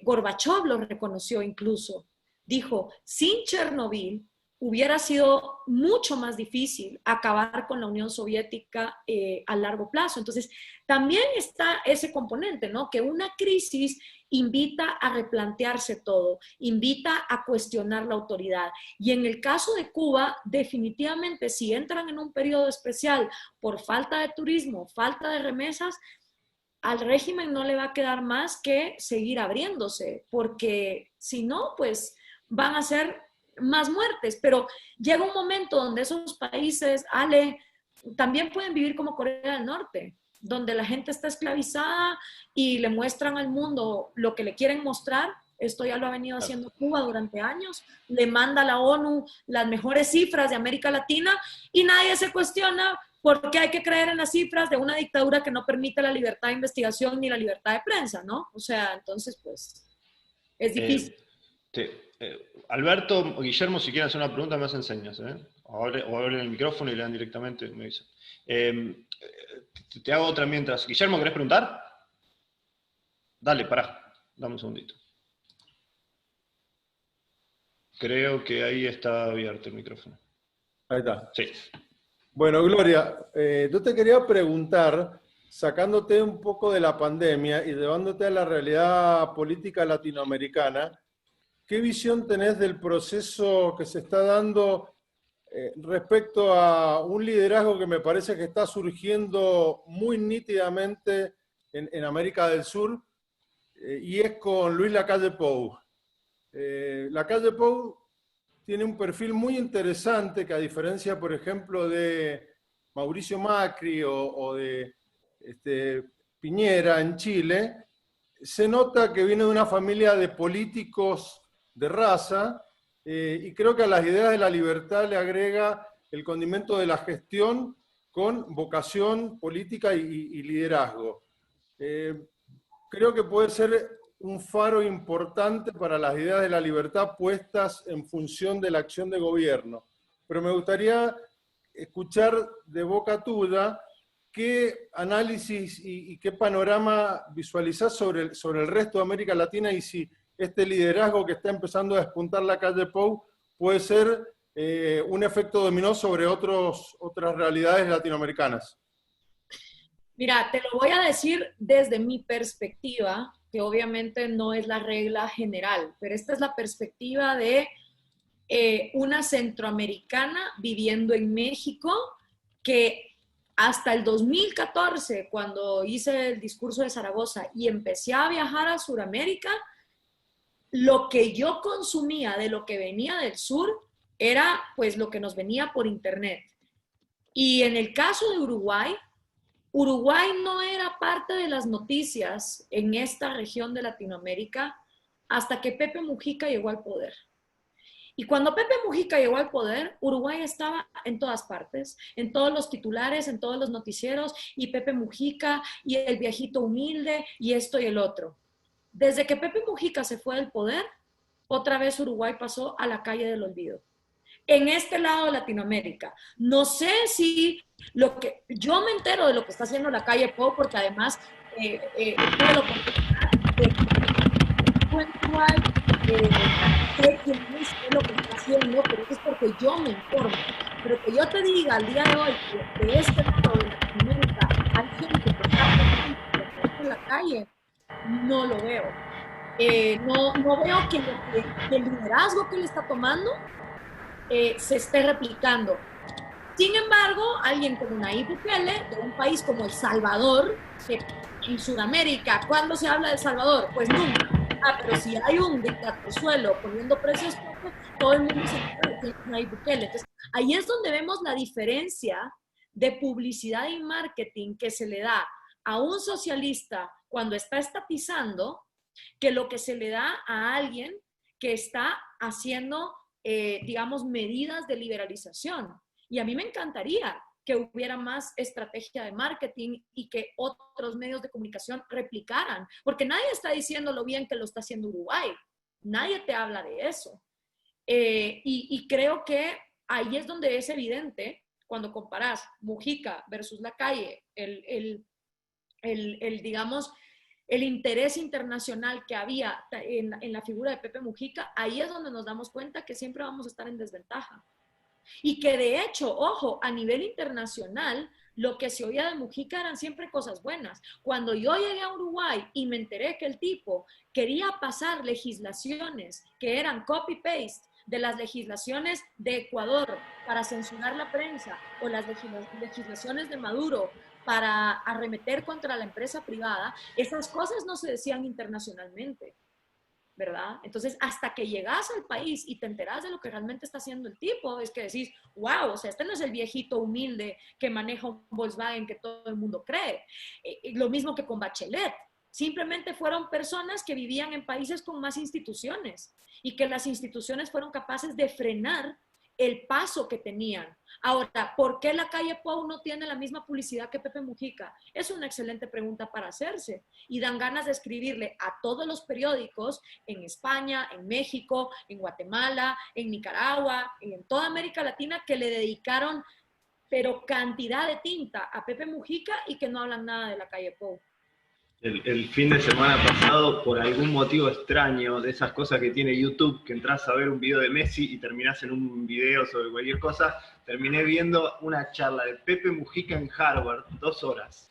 Gorbachev lo reconoció incluso. Dijo, sin Chernobyl hubiera sido mucho más difícil acabar con la Unión Soviética a largo plazo. Entonces, también está ese componente, ¿no? Que una crisis invita a replantearse todo, invita a cuestionar la autoridad. Y en el caso de Cuba, definitivamente, si entran en un periodo especial por falta de turismo, falta de remesas, al régimen no le va a quedar más que seguir abriéndose, porque si no, pues van a ser más muertes. Pero llega un momento donde esos países, Ale, también pueden vivir como Corea del Norte, donde la gente está esclavizada y le muestran al mundo lo que le quieren mostrar. Esto ya lo ha venido haciendo Cuba durante años. Le manda a la ONU las mejores cifras de América Latina y nadie se cuestiona por qué hay que creer en las cifras de una dictadura que no permite la libertad de investigación ni la libertad de prensa, ¿no? O sea, entonces, pues, es difícil. Alberto o Guillermo, si quieren hacer una pregunta, me hacen señas, ¿eh? O abren el micrófono y le dan directamente, me dicen. Te hago otra mientras. Guillermo, ¿querés preguntar? Dale, pará, dame un segundito. Creo que ahí está abierto el micrófono. Ahí está. Sí. Bueno, Gloria, yo te quería preguntar, sacándote un poco de la pandemia y llevándote a la realidad política latinoamericana, ¿qué visión tenés del proceso que se está dando respecto a un liderazgo que me parece que está surgiendo muy nítidamente en América del Sur, y es con Luis Lacalle Pou? Lacalle Pou tiene un perfil muy interesante que, a diferencia, por ejemplo, de Mauricio Macri o de Piñera en Chile, se nota que viene de una familia de políticos de raza, y creo que a las ideas de la libertad le agrega el condimento de la gestión con vocación política y liderazgo. Creo que puede ser un faro importante para las ideas de la libertad puestas en función de la acción de gobierno. Pero me gustaría escuchar de boca tuya qué análisis y qué panorama visualizás sobre el resto de América Latina, y si este liderazgo que está empezando a despuntar Lacalle Pou puede ser un efecto dominó sobre otras realidades latinoamericanas. Mira, te lo voy a decir desde mi perspectiva, que obviamente no es la regla general, pero esta es la perspectiva de una centroamericana viviendo en México, que hasta el 2014, cuando hice el discurso de Zaragoza y empecé a viajar a Sudamérica, lo que yo consumía de lo que venía del sur era pues lo que nos venía por internet. Y en el caso de Uruguay, Uruguay no era parte de las noticias en esta región de Latinoamérica hasta que Pepe Mujica llegó al poder. Y cuando Pepe Mujica llegó al poder, Uruguay estaba en todas partes, en todos los titulares, en todos los noticieros, y Pepe Mujica, y el viejito humilde, y esto y el otro. Desde que Pepe Mujica se fue del poder, otra vez Uruguay pasó a la calle del olvido. En este lado de Latinoamérica, no sé si lo que yo me entero de lo que está haciendo Lacalle Pou, porque además tuve la oportunidad de sé que no sé lo que está haciendo, pero es porque yo me informo. Pero que yo te diga al día de hoy que de este lado de Latinoamérica hay gente que está en la calle, no lo veo. No veo que el liderazgo que él está tomando se esté replicando. Sin embargo, alguien como Nayib Bukele, de un país como El Salvador, que en Sudamérica, ¿cuándo se habla de El Salvador? Pues nunca. Ah, pero si hay un dictatorzuelo poniendo precios, todo el mundo se entera de quién es Nayib Bukele. Entonces, ahí es donde vemos la diferencia de publicidad y marketing que se le da a un socialista cuando está estatizando que lo que se le da a alguien que está haciendo, digamos, medidas de liberalización. Y a mí me encantaría que hubiera más estrategia de marketing y que otros medios de comunicación replicaran, porque nadie está diciendo lo bien que lo está haciendo Uruguay. Nadie te habla de eso. Y creo que ahí es donde es evidente cuando comparas Mujica versus La Calle, digamos, el interés internacional que había en la figura de Pepe Mujica, ahí es donde nos damos cuenta que siempre vamos a estar en desventaja. Y que de hecho, ojo, a nivel internacional, lo que se oía de Mujica eran siempre cosas buenas. Cuando yo llegué a Uruguay y me enteré que el tipo quería pasar legislaciones que eran copy-paste de las legislaciones de Ecuador para censurar la prensa o las legislaciones de Maduro para arremeter contra la empresa privada, esas cosas no se decían internacionalmente, ¿verdad? Entonces, hasta que llegas al país y te enteras de lo que realmente está haciendo el tipo, es que decís, wow, o sea, este no es el viejito humilde que maneja un Volkswagen que todo el mundo cree. Lo mismo que con Bachelet. Simplemente fueron personas que vivían en países con más instituciones y que las instituciones fueron capaces de frenar el paso que tenían. Ahora, ¿por qué La Calle Pou no tiene la misma publicidad que Pepe Mujica? Es una excelente pregunta para hacerse y dan ganas de escribirle a todos los periódicos en España, en México, en Guatemala, en Nicaragua, en toda América Latina que le dedicaron pero cantidad de tinta a Pepe Mujica y que no hablan nada de La Calle Pou. El fin de semana pasado, por algún motivo extraño, de esas cosas que tiene YouTube, que entras a ver un video de Messi y terminás en un video sobre cualquier cosa, terminé viendo una charla de Pepe Mujica en Harvard, 2 horas.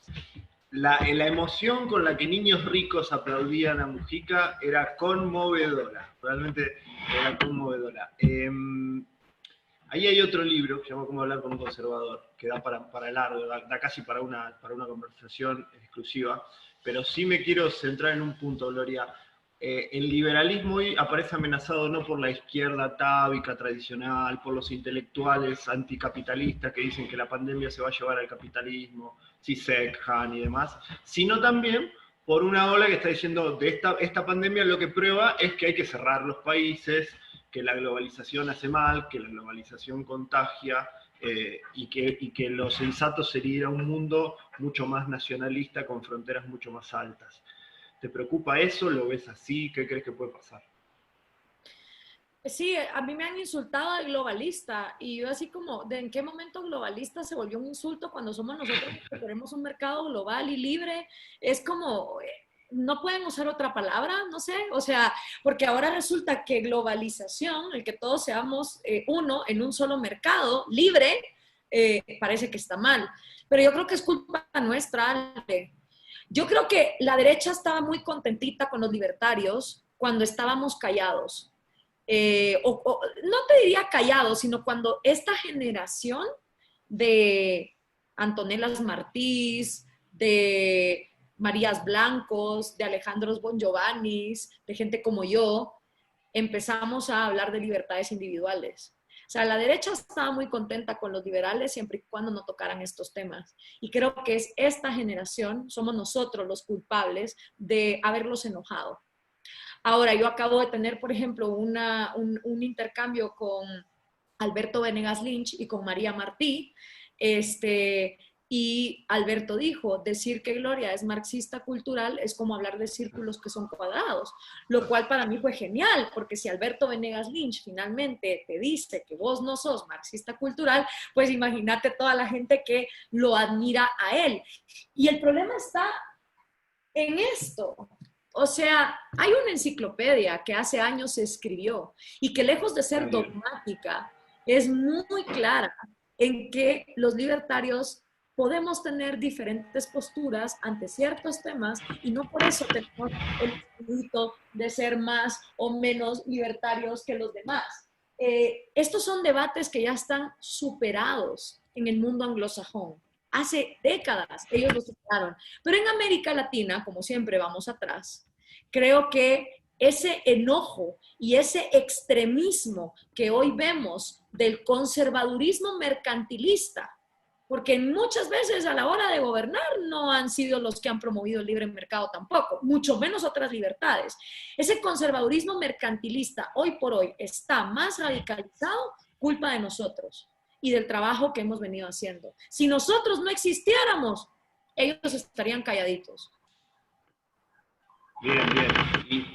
La emoción con la que niños ricos aplaudían a Mujica era conmovedora, realmente era conmovedora. Ahí hay otro libro que se llama Cómo hablar con un conservador, que da para largo, da casi para una conversación exclusiva. Pero sí me quiero centrar en un punto, Gloria. El liberalismo hoy aparece amenazado no por la izquierda atávica tradicional, por los intelectuales anticapitalistas que dicen que la pandemia se va a llevar al capitalismo, Zizek, Han y demás, sino también por una ola que está diciendo de esta pandemia lo que prueba es que hay que cerrar los países, que la globalización hace mal, que la globalización contagia, y que lo sensato sería ir a un mundo mucho más nacionalista con fronteras mucho más altas. ¿Te preocupa eso? ¿Lo ves así? ¿Qué crees que puede pasar? Sí, a mí me han insultado de globalista y yo así como, ¿de en qué momento globalista se volvió un insulto cuando somos nosotros que queremos un mercado global y libre? Es como, no pueden usar otra palabra, no sé, o sea, porque ahora resulta que globalización, el que todos seamos uno en un solo mercado libre, parece que está mal. Pero yo creo que es culpa nuestra, Ale. Yo creo que la derecha estaba muy contentita con los libertarios cuando estábamos callados. No te diría callados, sino cuando esta generación de Antonelas Martís, de Marías Blancos, de Alejandros Bon Giovannis, de gente como yo, empezamos a hablar de libertades individuales. O sea, la derecha estaba muy contenta con los liberales siempre y cuando no tocaran estos temas. Y creo que es esta generación, somos nosotros los culpables de haberlos enojado. Ahora, yo acabo de tener, por ejemplo, un intercambio con Alberto Venegas Lynch y con María Martí, y Alberto dijo, decir que Gloria es marxista cultural es como hablar de círculos que son cuadrados, lo cual para mí fue genial, porque si Alberto Venegas Lynch finalmente te dice que vos no sos marxista cultural, pues imagínate toda la gente que lo admira a él. Y el problema está en esto. O sea, hay una enciclopedia que hace años se escribió y que lejos de ser dogmática, es muy clara en que los libertarios podemos tener diferentes posturas ante ciertos temas y no por eso tenemos el espíritu de ser más o menos libertarios que los demás. Estos son debates que ya están superados. en el mundo anglosajón. Hace décadas ellos lo superaron. Pero en América Latina, como siempre vamos atrás, creo que ese enojo y ese extremismo que hoy vemos del conservadurismo mercantilista, porque muchas veces a la hora de gobernar no han sido los que han promovido el libre mercado tampoco, mucho menos otras libertades. Ese conservadurismo mercantilista hoy por hoy está más radicalizado, culpa de nosotros y del trabajo que hemos venido haciendo. Si nosotros no existiéramos, ellos estarían calladitos. Bien, bien.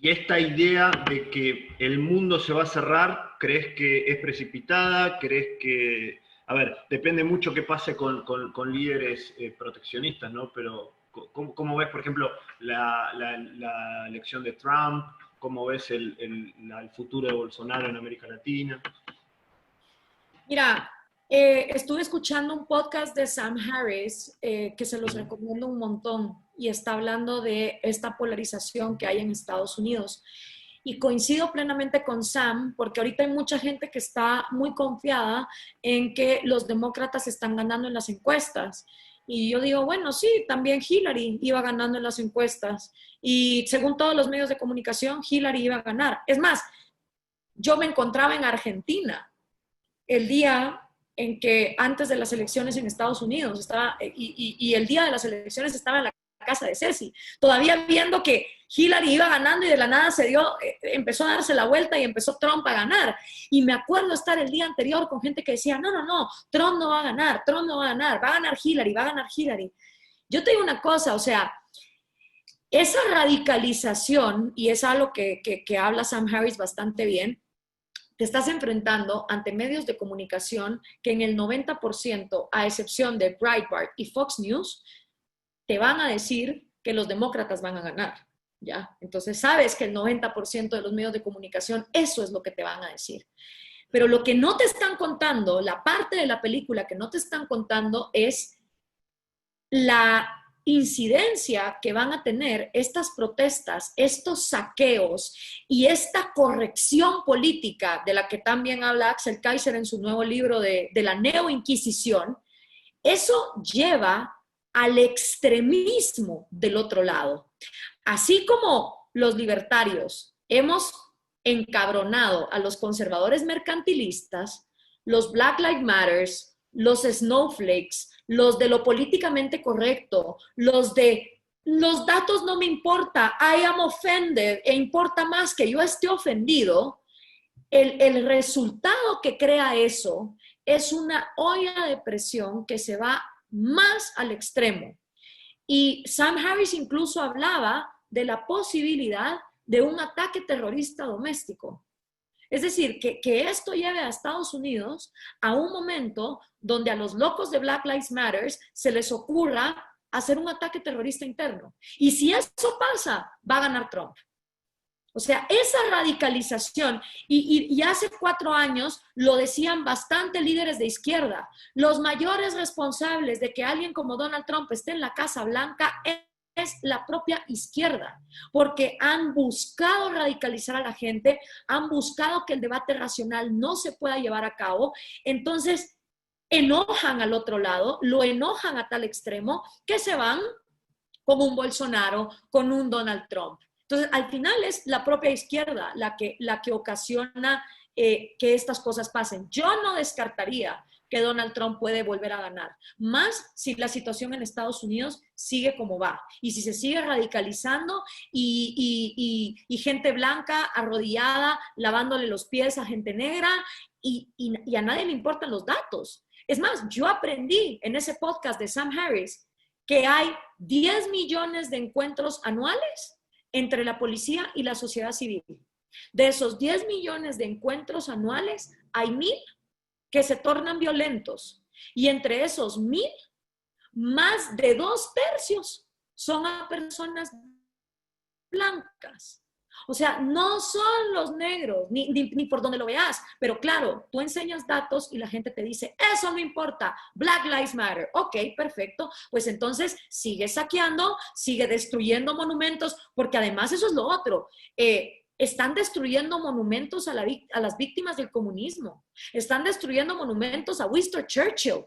Y esta idea de que el mundo se va a cerrar, ¿crees que es precipitada? ¿Crees que...? A ver, depende mucho qué pase con líderes proteccionistas, ¿no? Pero, ¿cómo ves, por ejemplo, la elección de Trump? ¿Cómo ves el futuro de Bolsonaro en América Latina? Mira, estuve escuchando un podcast de Sam Harris, que se los recomiendo un montón, y está hablando de esta polarización que hay en Estados Unidos. Y coincido plenamente con Sam, porque ahorita hay mucha gente que está muy confiada en que los demócratas están ganando en las encuestas. Y yo digo, bueno, sí, también Hillary iba ganando en las encuestas. Y según todos los medios de comunicación, Hillary iba a ganar. Es más, yo me encontraba en Argentina el día en que antes de las elecciones en Estados Unidos, y el día de las elecciones estaba en la casa de Ceci, todavía viendo que Hillary iba ganando y de la nada empezó a darse la vuelta y empezó Trump a ganar. Y me acuerdo estar el día anterior con gente que decía, no, Trump no va a ganar, va a ganar Hillary. Yo te digo una cosa, o sea, esa radicalización, y es algo que habla Sam Harris bastante bien, te estás enfrentando ante medios de comunicación que en el 90%, a excepción de Breitbart y Fox News, te van a decir que los demócratas van a ganar, ¿ya? Entonces sabes que el 90% de los medios de comunicación, eso es lo que te van a decir. Pero lo que no te están contando, la parte de la película que no te están contando es la incidencia que van a tener estas protestas, estos saqueos y esta corrección política de la que también habla Axel Kaiser en su nuevo libro de la neoinquisición. Eso lleva al extremismo del otro lado. Así como los libertarios hemos encabronado a los conservadores mercantilistas, los Black Lives Matter, los snowflakes, los de lo políticamente correcto, los de los datos no me importa, I am offended, e importa más que yo esté ofendido, el resultado que crea eso es una olla de presión que se va más al extremo. Y Sam Harris incluso hablaba de la posibilidad de un ataque terrorista doméstico. Es decir, que esto lleve a Estados Unidos a un momento donde a los locos de Black Lives Matter se les ocurra hacer un ataque terrorista interno. Y si eso pasa, va a ganar Trump. O sea, esa radicalización, y hace 4 años lo decían bastante líderes de izquierda, los mayores responsables de que alguien como Donald Trump esté en la Casa Blanca es la propia izquierda, porque han buscado radicalizar a la gente, han buscado que el debate racional no se pueda llevar a cabo, entonces enojan al otro lado, lo enojan a tal extremo que se van con un Bolsonaro, con un Donald Trump. Entonces, al final es la propia izquierda la que ocasiona que estas cosas pasen. Yo no descartaría que Donald Trump puede volver a ganar, más si la situación en Estados Unidos sigue como va, y si se sigue radicalizando y gente blanca arrodillada, lavándole los pies a gente negra, y a nadie le importan los datos. Es más, yo aprendí en ese podcast de Sam Harris que hay 10 millones de encuentros anuales entre la policía y la sociedad civil. De esos 10 millones de encuentros anuales, hay 1,000 que se tornan violentos. Y entre esos 1,000, más de 2/3 son a personas blancas. O sea, no son los negros, ni por donde lo veas. Pero claro, tú enseñas datos y la gente te dice, eso no importa, Black Lives Matter. Ok, perfecto. Pues entonces sigue saqueando, sigue destruyendo monumentos, porque además eso es lo otro. están destruyendo monumentos a las víctimas del comunismo. Están destruyendo monumentos a Winston Churchill.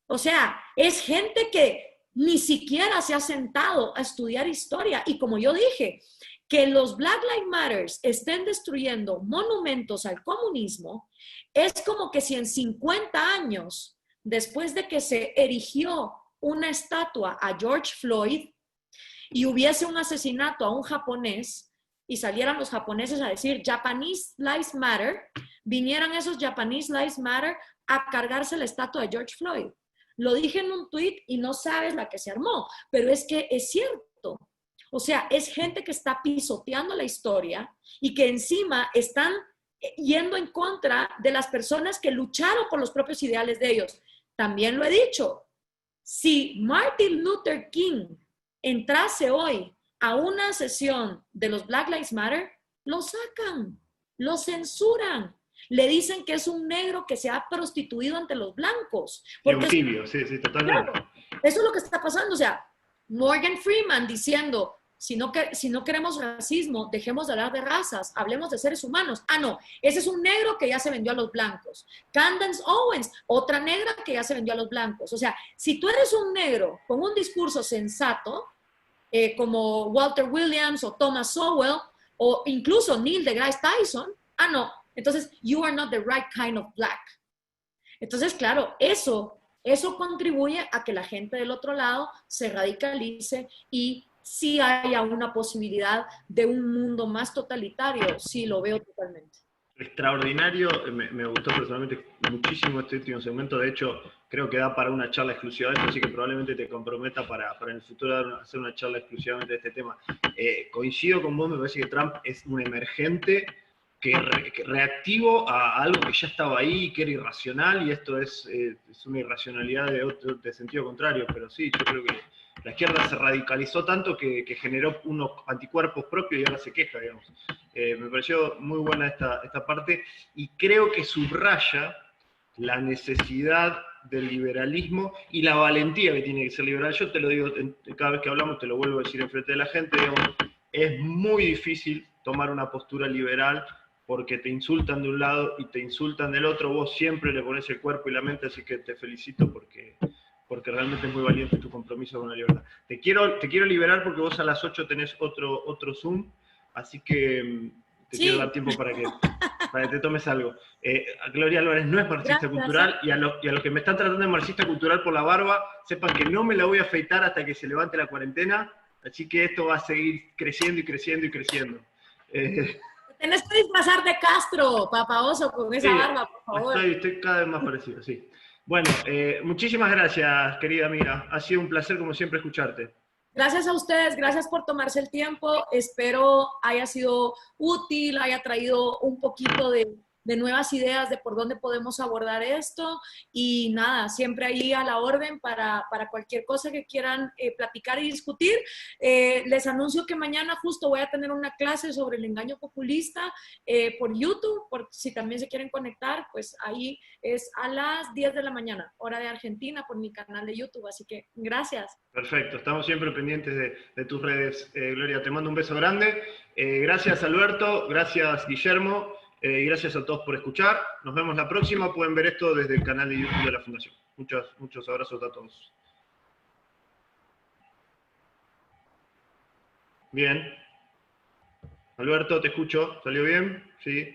O sea, es gente que ni siquiera se ha sentado a estudiar historia. Y como yo dije, que los Black Lives Matter estén destruyendo monumentos al comunismo, es como que si en 50 años, después de que se erigió una estatua a George Floyd y hubiese un asesinato a un japonés y salieran los japoneses a decir Japanese Lives Matter, vinieran esos Japanese Lives Matter a cargarse la estatua de George Floyd. Lo dije en un tweet y no sabes la que se armó, pero es que es cierto. O sea, es gente que está pisoteando la historia y que encima están yendo en contra de las personas que lucharon por los propios ideales de ellos. También lo he dicho, si Martin Luther King entrase hoy a una sesión de los Black Lives Matter, lo sacan, lo censuran. Le dicen que es un negro que se ha prostituido ante los blancos. Y un tibio, sí, totalmente. Claro, eso es lo que está pasando. O sea, Morgan Freeman diciendo, si no queremos racismo, dejemos de hablar de razas, hablemos de seres humanos. Ah, no, ese es un negro que ya se vendió a los blancos. Candace Owens, otra negra que ya se vendió a los blancos. O sea, si tú eres un negro con un discurso sensato, como Walter Williams o Thomas Sowell, o incluso Neil deGrasse Tyson, ah, no, entonces you are not the right kind of black. Entonces, claro, eso contribuye a que la gente del otro lado se radicalice y sí haya una posibilidad de un mundo más totalitario, sí lo veo totalmente. Extraordinario, me gustó personalmente muchísimo este último segmento, de hecho creo que da para una charla exclusiva de esto, así que probablemente te comprometa para en el futuro hacer una charla exclusivamente de este tema. Coincido con vos, me parece que Trump es un emergente que reactivo a algo que ya estaba ahí, que era irracional, y esto es una irracionalidad de sentido contrario, pero sí, yo creo que la izquierda se radicalizó tanto que generó unos anticuerpos propios y ahora se queja, digamos. Me pareció muy buena esta parte y creo que subraya la necesidad del liberalismo y la valentía que tiene que ser liberal. Yo te lo digo, cada vez que hablamos te lo vuelvo a decir enfrente de la gente, digamos, es muy difícil tomar una postura liberal porque te insultan de un lado y te insultan del otro, vos siempre le pones el cuerpo y la mente, así que te felicito porque realmente es muy valiente tu compromiso con la libertad. Te quiero liberar porque vos a las 8 tenés otro Zoom, así que te quiero dar tiempo para que te tomes algo. Gloria Álvarez no es marxista cultural, y a los que me están tratando de marxista cultural por la barba, sepan que no me la voy a afeitar hasta que se levante la cuarentena, así que esto va a seguir creciendo y creciendo y creciendo. Tenés que disfrazar de Castro, papaoso, con esa barba, por favor. Estoy cada vez más parecido, sí. Bueno, muchísimas gracias, querida amiga. Ha sido un placer, como siempre, escucharte. Gracias a ustedes, gracias por tomarse el tiempo. Espero haya sido útil, haya traído un poquito de nuevas ideas de por dónde podemos abordar esto. Y nada, siempre ahí a la orden para cualquier cosa que quieran platicar y discutir. Les anuncio que mañana justo voy a tener una clase sobre el engaño populista por YouTube, por si también se quieren conectar, pues ahí es a las 10 de la mañana, hora de Argentina, por mi canal de YouTube. Así que gracias. Perfecto, estamos siempre pendientes de tus redes, Gloria. Te mando un beso grande. Gracias, Alberto. Gracias, Guillermo. Y gracias a todos por escuchar. Nos vemos la próxima. Pueden ver esto desde el canal de YouTube de la Fundación. Muchos abrazos a todos. Bien. Alberto, te escucho. ¿Salió bien? Sí.